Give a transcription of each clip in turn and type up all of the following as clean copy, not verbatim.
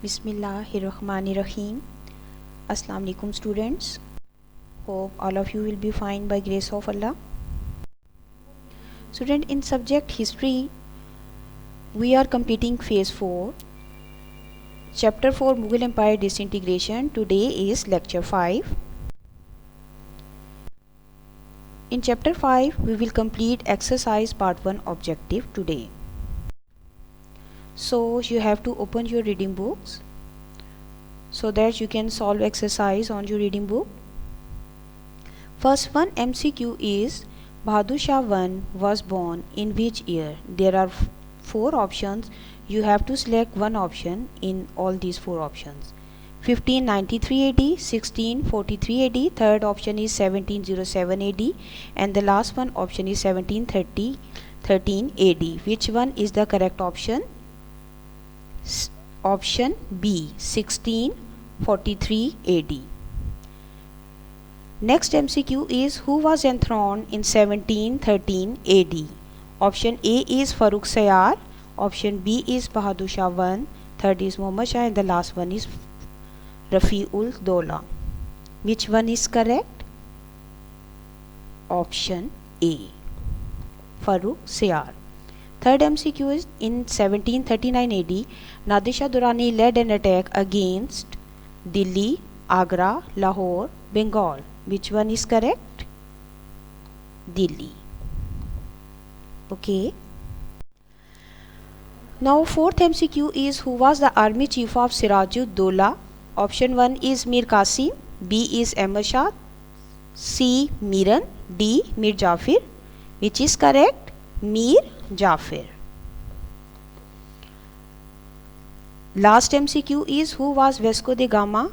Bismillahirrahmanirrahim. Assalamu alaikum students. Hope all of you will be fine by grace of Allah. Student, in subject history we are completing phase 4, chapter 4, Mughal Empire disintegration. Today is lecture 5. In chapter 5 we will complete exercise part 1 objective today. So you have to open your reading books so that you can solve exercise on your reading book. First one MCQ is Bahadur Shah I was born in which year? There are 4 options. You have to select one option in all these 4 options. 1593 AD, 1643 AD, third option is 1707 AD, and the last one option is 1713 AD. Which one is the correct option? Option B, 1643 AD. Next MCQ is who was enthroned in 1713 AD? Option A is Farooq Sayar, option B is Bahadur Shah I, third is Muhammad Shah, and the last one is Rafiul Dola. Which one is correct? Option A, Farooq Sayar. Third MCQ is in 1739 AD, Nadir Shah Durrani led an attack against Delhi, Agra, Lahore, Bengal. Which one is correct? Delhi. Okay. Now fourth MCQ is who was the army chief of Sirajud-Dowla? Option 1 is Mir Qasim, B is Ahmad Shah, C Miran, D Mir Jafar. Which is correct? Mir Jafar. Last MCQ is who was Vasco da Gama?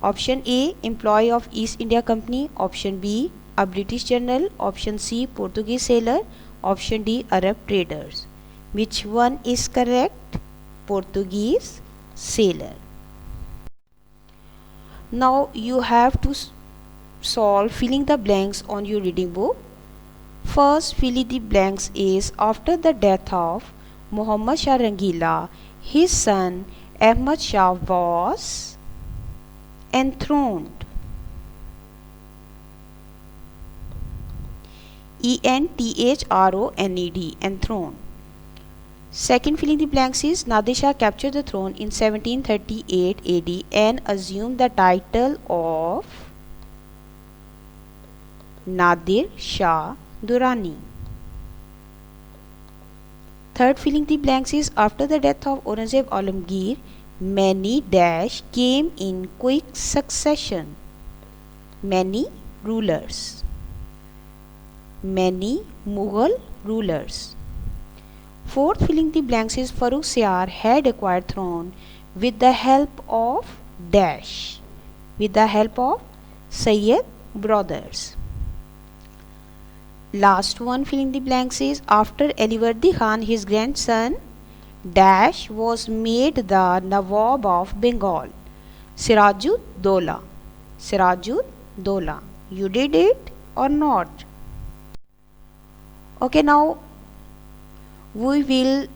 Option A, employee of East India Company. Option B, a British general. Option C, Portuguese sailor. Option D, Arab traders. Which one is correct? Portuguese sailor. Now you have to solve filling the blanks on your reading book. First filling the blanks is after the death of Muhammad Shah Rangila, his son Ahmad Shah was enthroned. E-N-T-H-R-O-N-E-D, enthroned. Second filling the blanks is Nadir Shah captured the throne in 1738 AD and assumed the title of Nadir Shah Durrani. Third filling the blanks is after the death of Aurangzeb Alamgir, many dash came in quick succession. Many rulers. Many Mughal rulers. Fourth filling the blanks is Farooq Sayar had acquired throne with the help of dash. With the help of Sayyid brothers. Last one filling the blanks is after Alivardi Khan, his grandson dash was made the Nawab of Bengal. Sirajud-Dowla. Sirajud-Dowla. You did it or not? Okay, now we will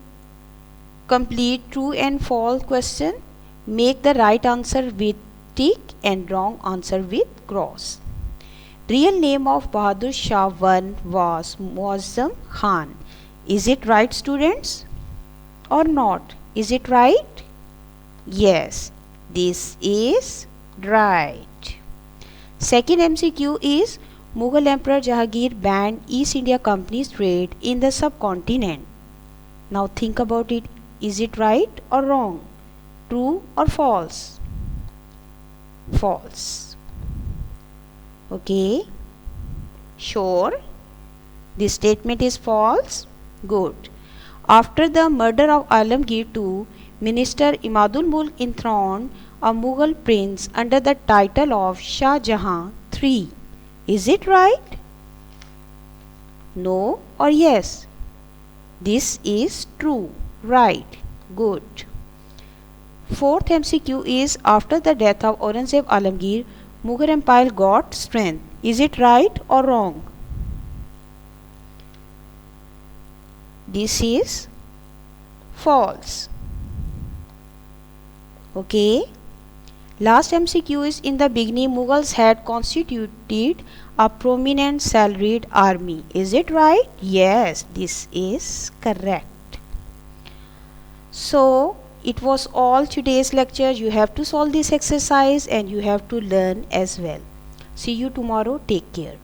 complete true and false question. Make the right answer with tick and wrong answer with cross. Real name of Bahadur Shah I was Muazzam Khan. Is it right, students? Or not? Is it right? Yes, this is right. Second MCQ is Mughal Emperor Jahangir banned East India Company's trade in the subcontinent. Now think about it. Is it right or wrong? True or false? False. Okay. Sure. This statement is false. Good. After the murder of Alamgir II, Minister Imadul Mulk enthroned a Mughal prince under the title of Shah Jahan III. Is it right? No or yes? This is true. Right. Good. Fourth MCQ is after the death of Aurangzeb Alamgir, Mughal Empire got strength. Is it right or wrong? This is false. Okay. Last MCQ is, in the beginning Mughals had constituted a prominent salaried army. Is it right? Yes, this is correct. So it was all today's lecture. You have to solve this exercise and you have to learn as well. See you tomorrow. Take care.